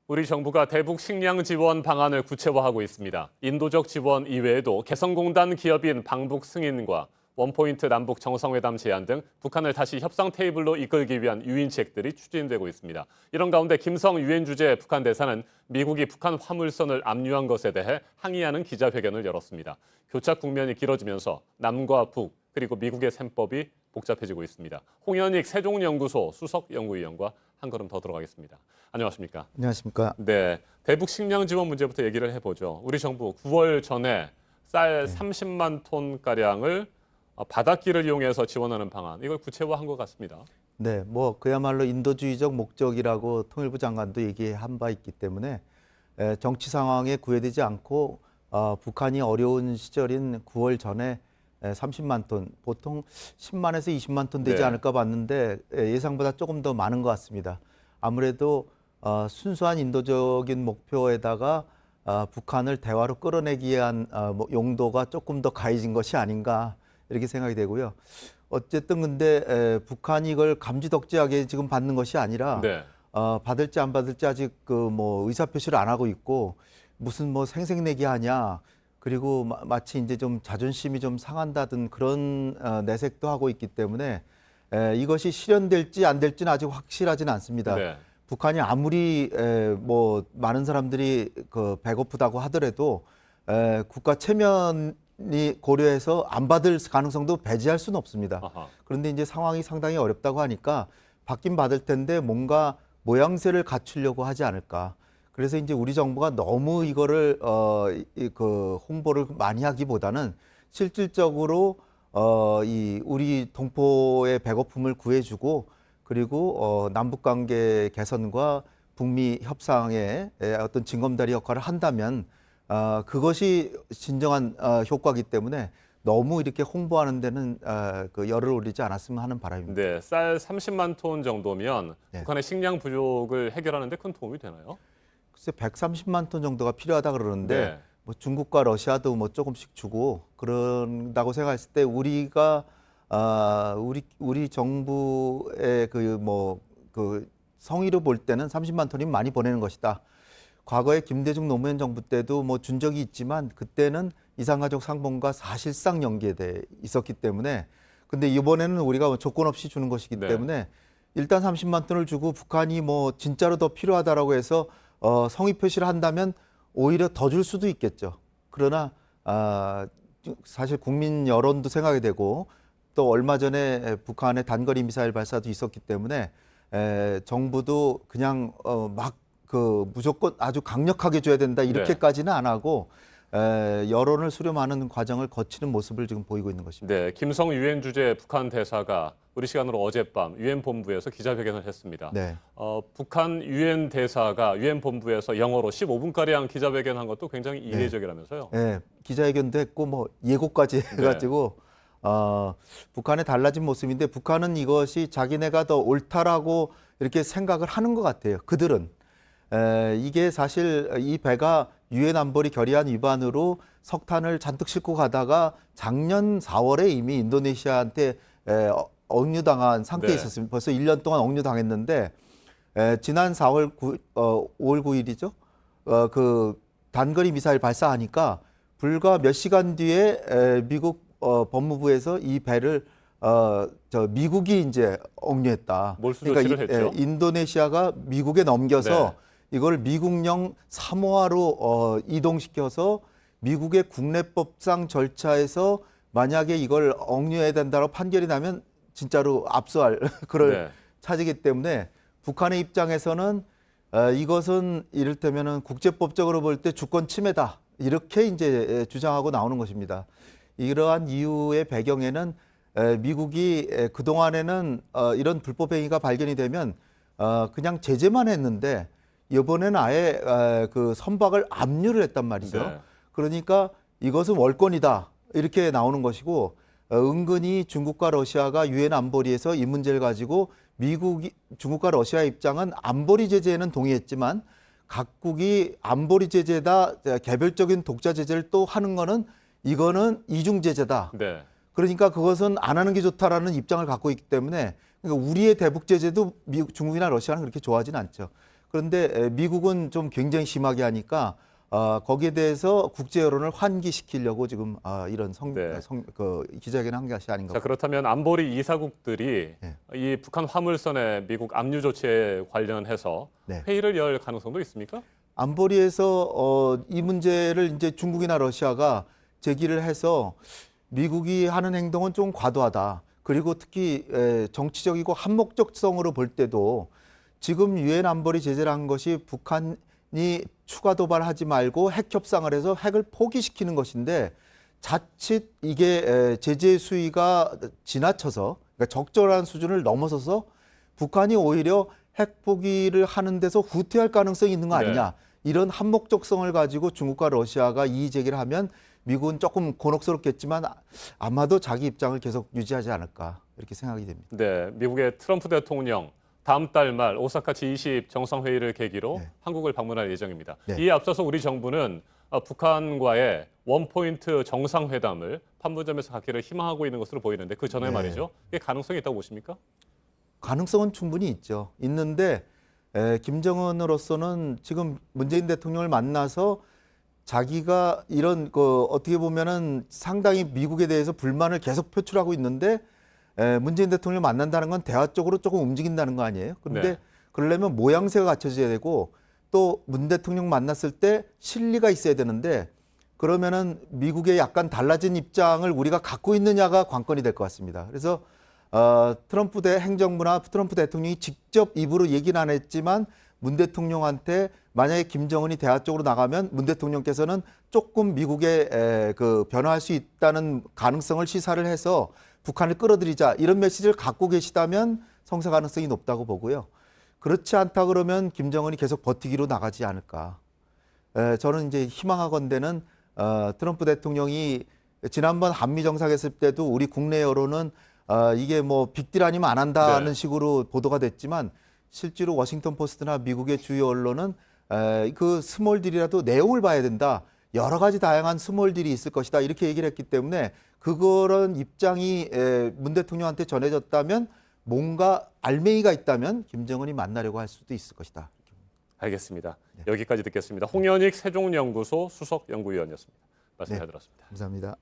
우리 정부가 대북 식량 지원 방안을 구체화하고 있습니다. 인도적 지원 이외에도 개성공단 기업인 방북 승인과 원포인트 남북 정상회담 제안 등 북한을 다시 협상 테이블로 이끌기 위한 유인책들이 추진되고 있습니다. 이런 가운데 김성 유엔 주재 북한 대사는 미국이 북한 화물선을 압류한 것에 대해 항의하는 기자회견을 열었습니다. 교착 국면이 길어지면서 남과 북 그리고 미국의 셈법이 복잡해지고 있습니다. 홍현익 세종연구소 수석연구위원과 한 걸음 더 들어가겠습니다. 안녕하십니까? 안녕하십니까? 네, 대북 식량 지원 문제부터 얘기를 해보죠. 우리 정부 9월 전에 쌀 30만 톤 가량을 바닷길을 이용해서 지원하는 방안, 이걸 구체화한 것 같습니다. 네, 뭐 그야말로 인도주의적 목적이라고 통일부 장관도 얘기한 바 있기 때문에 정치 상황에 구애되지 않고 북한이 어려운 시절인 9월 전에 30만 톤, 보통 10만에서 20만 톤 되지 네. 않을까 봤는데 예상보다 조금 더 많은 것 같습니다. 아무래도 순수한 인도적인 목표에다가 북한을 대화로 끌어내기 위한 용도가 조금 더 가해진 것이 아닌가 이렇게 생각이 되고요. 어쨌든 근데 북한이 이걸 감지덕지하게 지금 받는 것이 아니라 네. 받을지 안 받을지 아직 의사표시를 안 하고 있고 무슨 생색내기 하냐 그리고 마치 이제 좀 자존심이 좀 상한다든 그런 내색도 하고 있기 때문에 이것이 실현될지 안 될지는 아직 확실하지는 않습니다. 네. 북한이 아무리 많은 사람들이 배고프다고 하더라도 국가 체면이 고려해서 안 받을 가능성도 배제할 수는 없습니다. 아하. 그런데 이제 상황이 상당히 어렵다고 하니까 받긴 받을 텐데 뭔가 모양새를 갖추려고 하지 않을까. 그래서 이제 우리 정부가 너무 이거를 홍보를 많이 하기보다는 실질적으로 우리 동포의 배고픔을 구해주고 그리고 남북 관계 개선과 북미 협상의 어떤 징검다리 역할을 한다면 그것이 진정한 효과이기 때문에 너무 이렇게 홍보하는 데는 열을 올리지 않았으면 하는 바람입니다. 네, 쌀 30만 톤 정도면 네. 북한의 식량 부족을 해결하는 데 큰 도움이 되나요? 글쎄 130만 ton 정도가 필요하다 그러는데 네. 중국과 러시아도 조금씩 주고 그런다고 생각했을 때 우리가 우리 정부의 성의로 볼 때는 30만 톤이면 많이 보내는 것이다. 과거에 김대중 노무현 정부 때도 준 적이 있지만 그때는 이산가족 상봉과 사실상 연계돼 있었기 때문에 근데 이번에는 우리가 조건 없이 주는 것이기 네. 때문에 일단 30만 톤을 주고 북한이 진짜로 더 필요하다라고 해서 성의 표시를 한다면 오히려 더 줄 수도 있겠죠. 그러나 사실 국민 여론도 생각이 되고 또 얼마 전에 북한의 단거리 미사일 발사도 있었기 때문에 정부도 그냥 무조건 아주 강력하게 줘야 된다 이렇게까지는 안 하고 여론을 수렴하는 과정을 거치는 모습을 지금 보이고 있는 것입니다. 네, 김성 유엔 주재 북한 대사가 우리 시간으로 어젯밤 유엔 본부에서 기자회견을 했습니다. 네. 북한 유엔 대사가 유엔 본부에서 영어로 15분가량 기자회견한 것도 굉장히 이례적이라면서요. 네, 기자회견도 했고 예고까지 해가지고 북한의 달라진 모습인데 북한은 이것이 자기네가 더 옳다라고 이렇게 생각을 하는 것 같아요. 그들은 이게 사실 이 배가 유엔 안보리 결의안 위반으로 석탄을 잔뜩 싣고 가다가 작년 4월에 이미 인도네시아한테 억류당한 상태에 네. 있었습니다. 벌써 1년 동안 억류당했는데 지난 5월 9일이죠. 그 단거리 미사일 발사하니까 불과 몇 시간 뒤에 미국 법무부에서 이 배를 미국이 이제 억류했다. 몰수 조치를 했죠. 인도네시아가 미국에 넘겨서 네. 이걸 미국령 사모아로 이동시켜서 미국의 국내법상 절차에서 만약에 이걸 억류해야 된다고 판결이 나면 진짜로 압수할 그럴 차지기 때문에 북한의 입장에서는 이것은 이를테면은 국제법적으로 볼 때 주권 침해다 이렇게 이제 주장하고 나오는 것입니다. 이러한 이유의 배경에는 미국이 그동안에는 이런 불법 행위가 발견이 되면 그냥 제재만 했는데 이번에는 아예 그 선박을 압류를 했단 말이죠. 네. 그러니까 이것은 월권이다 이렇게 나오는 것이고 은근히 중국과 러시아가 유엔 안보리에서 이 문제를 가지고 중국과 러시아의 입장은 안보리 제재에는 동의했지만 각국이 안보리 제재다 개별적인 독자 제재를 또 하는 거는 이거는 이중 제재다. 네. 그러니까 그것은 안 하는 게 좋다라는 입장을 갖고 있기 때문에 그러니까 우리의 대북 제재도 중국이나 러시아는 그렇게 좋아하지는 않죠. 그런데 미국은 좀 굉장히 심하게 하니까 거기에 대해서 국제 여론을 환기시키려고 지금 이런 네. 기자회견을 한 것이 아닌가. 자, 그렇다면 안보리 이사국들이 네. 이 북한 화물선의 미국 압류 조치에 관련해서 네. 회의를 열 가능성도 있습니까? 안보리에서 이 문제를 이제 중국이나 러시아가 제기를 해서 미국이 하는 행동은 좀 과도하다. 그리고 특히 정치적이고 한목적성으로 볼 때도 지금 유엔 안보리 제재를 한 것이 북한이 추가 도발하지 말고 핵 협상을 해서 핵을 포기시키는 것인데 자칫 이게 제재 수위가 지나쳐서 그러니까 적절한 수준을 넘어서서 북한이 오히려 핵 포기를 하는 데서 후퇴할 가능성이 있는 거 아니냐. 이런 한목적성을 가지고 중국과 러시아가 이의 제기를 하면 미국은 조금 곤혹스럽겠지만 아마도 자기 입장을 계속 유지하지 않을까 이렇게 생각이 됩니다. 네, 미국의 트럼프 대통령 다음 달 말 오사카 G20 정상회의를 계기로 네. 한국을 방문할 예정입니다. 네. 이에 앞서서 우리 정부는 북한과의 원포인트 정상회담을 판문점에서 갖기를 희망하고 있는 것으로 보이는데 그 전에 네. 말이죠. 이게 가능성이 있다고 보십니까? 가능성은 충분히 있죠. 있는데 김정은으로서는 지금 문재인 대통령을 만나서 자기가 이런 어떻게 보면은 상당히 미국에 대해서 불만을 계속 표출하고 있는데 문재인 대통령을 만난다는 건 대화 쪽으로 조금 움직인다는 거 아니에요? 그런데 네. 그러려면 모양새가 갖춰져야 되고 또 문 대통령 만났을 때 실리가 있어야 되는데 그러면은 미국의 약간 달라진 입장을 우리가 갖고 있느냐가 관건이 될 것 같습니다. 그래서 트럼프 행정부나 트럼프 대통령이 직접 입으로 얘기는 안 했지만 문 대통령한테 만약에 김정은이 대화 쪽으로 나가면 문 대통령께서는 조금 미국에 변화할 수 있다는 가능성을 시사를 해서 북한을 끌어들이자 이런 메시지를 갖고 계시다면 성사 가능성이 높다고 보고요. 그렇지 않다 그러면 김정은이 계속 버티기로 나가지 않을까. 저는 이제 희망하건대는 트럼프 대통령이 지난번 한미 정상회담 때도 우리 국내 여론은 이게 뭐 빅딜 아니면 안 한다는 네. 식으로 보도가 됐지만 실제로 워싱턴 포스트나 미국의 주요 언론은 그 스몰 딜이라도 내용을 봐야 된다. 여러 가지 다양한 스몰 딜이 있을 것이다. 이렇게 얘기를 했기 때문에 그런 입장이 문 대통령한테 전해졌다면 뭔가 알맹이가 있다면 김정은이 만나려고 할 수도 있을 것이다. 알겠습니다. 여기까지 듣겠습니다. 홍현익 세종연구소 수석연구위원이었습니다. 말씀 잘 들었습니다. 감사합니다.